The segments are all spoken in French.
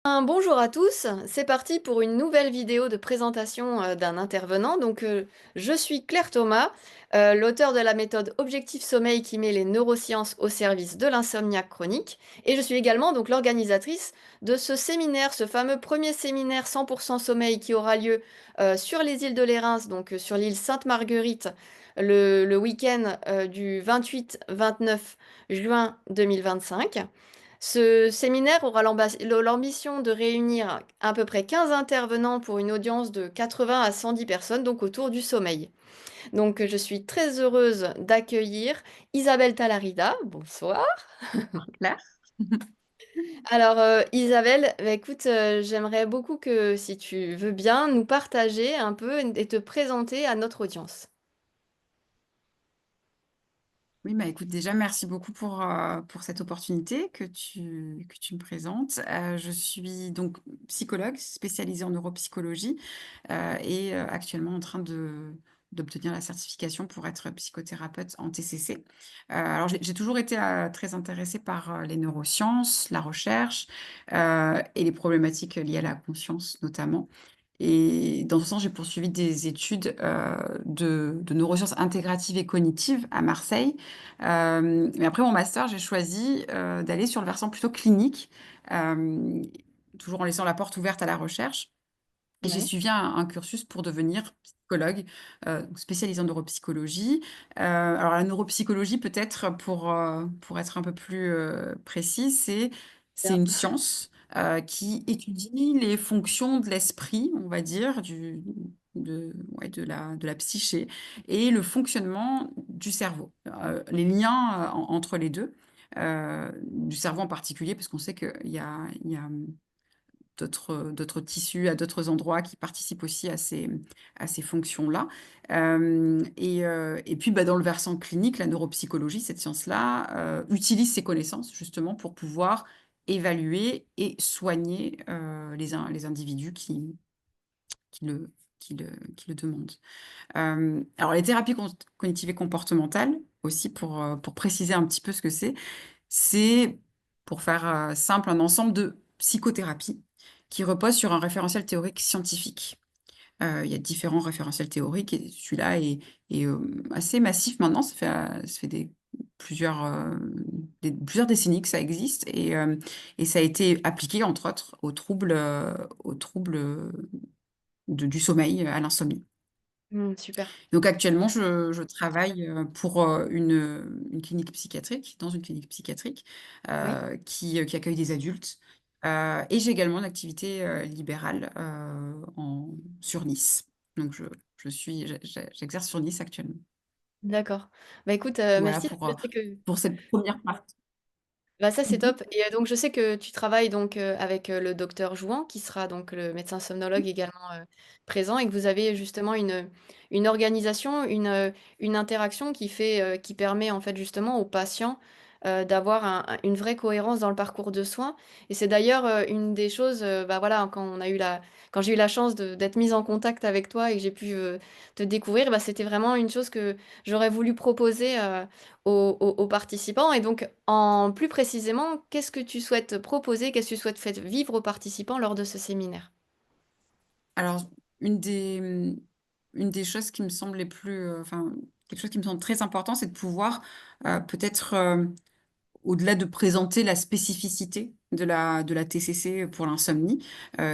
Bonjour à tous, c'est parti pour une nouvelle vidéo de présentation d'un intervenant. Je suis Claire Thomas, l'auteur de la méthode Objectif Sommeil qui met les neurosciences au service de l'insomniaque chronique. Et je suis également donc l'organisatrice de ce séminaire, ce fameux premier séminaire 100% sommeil qui aura lieu sur les îles de Lérins, sur l'île Sainte-Marguerite, le week-end du 28-29 juin 2025. Ce séminaire aura l'ambition de réunir à peu près 15 intervenants pour une audience de 80 à 110 personnes, donc autour du sommeil. Je suis très heureuse d'accueillir Isabelle Talarida. Bonsoir. Claire? Isabelle, bah, écoute, j'aimerais beaucoup que, si tu veux bien, nous partager un peu et te présenter à notre audience. Oui, bah, écoute, déjà, merci beaucoup pour cette opportunité que tu me présentes. Je suis donc psychologue spécialisée en neuropsychologie actuellement en train d'obtenir la certification pour être psychothérapeute en TCC. Alors, j'ai toujours été très intéressée par les neurosciences, la recherche et les problématiques liées à la conscience notamment. Et dans ce sens, j'ai poursuivi des études de neurosciences intégratives et cognitives à Marseille. Mais après mon master, j'ai choisi d'aller sur le versant plutôt clinique, euh, toujours en laissant la porte ouverte à la recherche. Et j'ai Ouais. suivi un cursus pour devenir psychologue, spécialisée en neuropsychologie. Alors la neuropsychologie, peut-être pour être un peu plus précis, c'est Bien. une science qui étudie les fonctions de l'esprit, on va dire, ouais, de la psyché, et le fonctionnement du cerveau, les liens entre les deux, du cerveau en particulier, parce qu'on sait qu'il y a d'autres tissus à d'autres endroits qui participent aussi à ces fonctions-là. Et puis, bah, dans le versant clinique, la neuropsychologie, cette science-là, utilise ces connaissances justement pour pouvoir évaluer et soigner les individus qui le, qui le demandent. Alors, les thérapies cognitives et comportementales, aussi pour préciser un petit peu ce que c'est, pour faire simple, un ensemble de psychothérapies qui repose sur un référentiel théorique scientifique. Il y a différents référentiels théoriques et celui-là est assez massif maintenant. Ça fait plusieurs décennies que ça existe et ça a été appliqué, entre autres, aux troubles du sommeil, à l'insomnie. Super. Donc actuellement, je travaille, pour, une clinique psychiatrique dans une clinique psychiatrique, Oui. qui accueille des adultes, et j'ai également une activité, libérale, en sur Nice. Donc j'exerce sur Nice actuellement. D'accord. Bah écoute, Voilà merci. Je sais que pour cette première partie. Bah, ça, c'est Mmh. top et donc je sais que tu travailles avec, le docteur Jouan qui sera donc le médecin somnologue également, présent et que vous avez justement une organisation, une interaction qui permet en fait justement aux patients, d'avoir une vraie cohérence dans le parcours de soins et c'est d'ailleurs, une des choses, bah, voilà, quand j'ai eu la chance d'être mise en contact avec toi et que j'ai pu, te découvrir, bah, c'était vraiment une chose que j'aurais voulu proposer, aux participants. Et donc, en plus précisément, qu'est-ce que tu souhaites proposer, qu'est-ce que tu souhaites faire vivre aux participants lors de ce séminaire? Alors une des, mmh, une des choses qui me semble les plus, enfin, quelque chose qui me semble très important, c'est de pouvoir, peut-être, au-delà de présenter la spécificité de la TCC pour l'insomnie,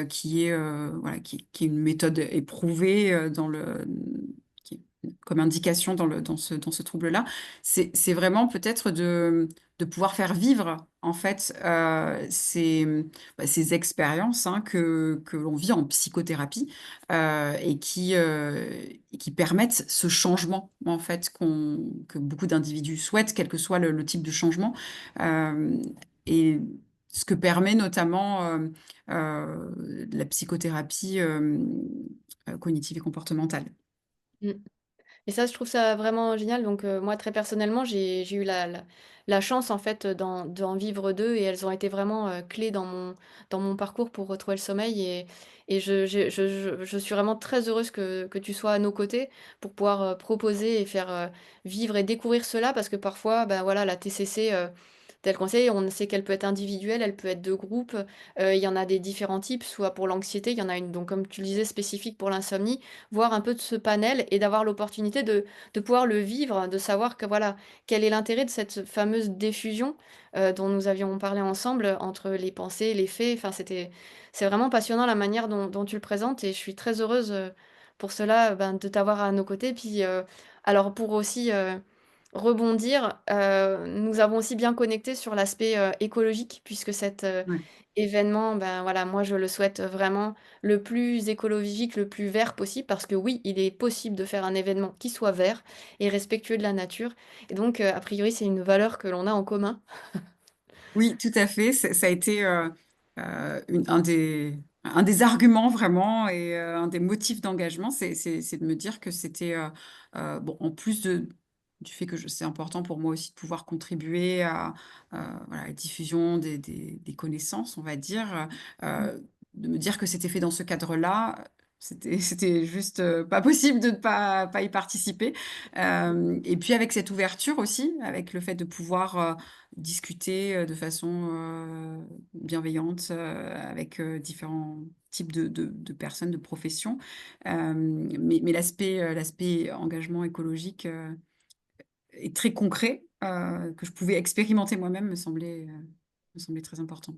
qui est, voilà, qui est une méthode éprouvée, qui est comme indication dans ce trouble-là. C'est vraiment peut-être de pouvoir faire vivre, en fait, ces expériences, hein, que l'on vit en psychothérapie, et qui permettent ce changement, en fait, que beaucoup d'individus souhaitent, quel que soit le type de changement. Hem et ce que permet notamment, la psychothérapie, cognitive et comportementale. Mmh. Et ça, je trouve ça vraiment génial. Moi, très personnellement, j'ai eu la chance, en fait, d'en vivre 2 et elles ont été vraiment, clés dans mon parcours pour retrouver le sommeil et je suis vraiment très heureuse que tu sois à nos côtés pour pouvoir, proposer et faire, vivre et découvrir cela parce que parfois, ben, voilà, la TCC, tel conseil. On sait qu'elle peut être individuelle, elle peut être de groupe. Il y en a des différents types, soit pour l'anxiété, il y en a une, donc comme tu le disais, spécifique pour l'insomnie, voir un peu de ce panel et d'avoir l'opportunité de pouvoir le vivre, de savoir que voilà, quel est l'intérêt de cette fameuse diffusion dont nous avions parlé ensemble entre les pensées, les faits. Enfin, c'est vraiment passionnant la manière dont tu le présentes et je suis très heureuse pour cela ben, de t'avoir à nos côtés. Puis, alors pour aussi rebondir, nous avons aussi bien connecté sur l'aspect écologique puisque cet Ouais. événement, ben voilà, moi je le souhaite vraiment le plus écologique, le plus vert possible parce que oui, il est possible de faire un événement qui soit vert et respectueux de la nature. Et donc, a priori, c'est une valeur que l'on a en commun. Oui, tout à fait. Ça a été un des arguments vraiment et un des motifs d'engagement, c'est de me dire que c'était, bon, en plus du fait que c'est important pour moi aussi de pouvoir contribuer voilà, à la diffusion des connaissances, on va dire, de me dire que c'était fait dans ce cadre-là. C'était juste pas possible de ne pas y participer. Et puis avec cette ouverture aussi, avec le fait de pouvoir discuter, de façon, bienveillante, avec, différents types de personnes, de professions. Mais l'aspect engagement écologique, et très concret, que je pouvais expérimenter moi-même me semblait très important.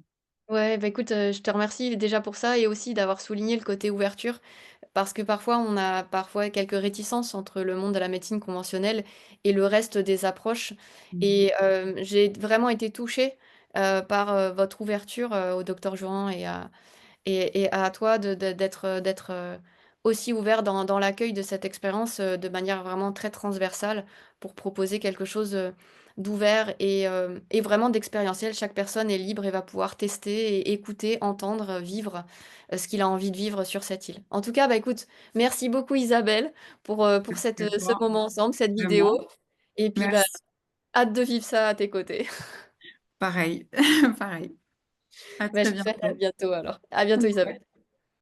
Ouais, bah écoute, je te remercie déjà pour ça et aussi d'avoir souligné le côté ouverture. Parce que parfois, on a parfois quelques réticences entre le monde de la médecine conventionnelle et le reste des approches. Mmh. Et j'ai vraiment été touchée par votre ouverture au docteur Jouan et à toi d'être aussi ouvert dans l'accueil de cette expérience de manière vraiment très transversale pour proposer quelque chose d'ouvert et vraiment d'expérientiel. Chaque personne est libre et va pouvoir tester et écouter, entendre, vivre ce qu'il a envie de vivre sur cette île. En tout cas, bah écoute, merci beaucoup Isabelle pour Merci à ce toi, moment ensemble, cette vidéo. vraiment. Et puis, bah, Merci. hâte de vivre ça à tes côtés. Pareil, pareil. À Bah, très je te souhaite à bientôt. bientôt alors. À bientôt Isabelle.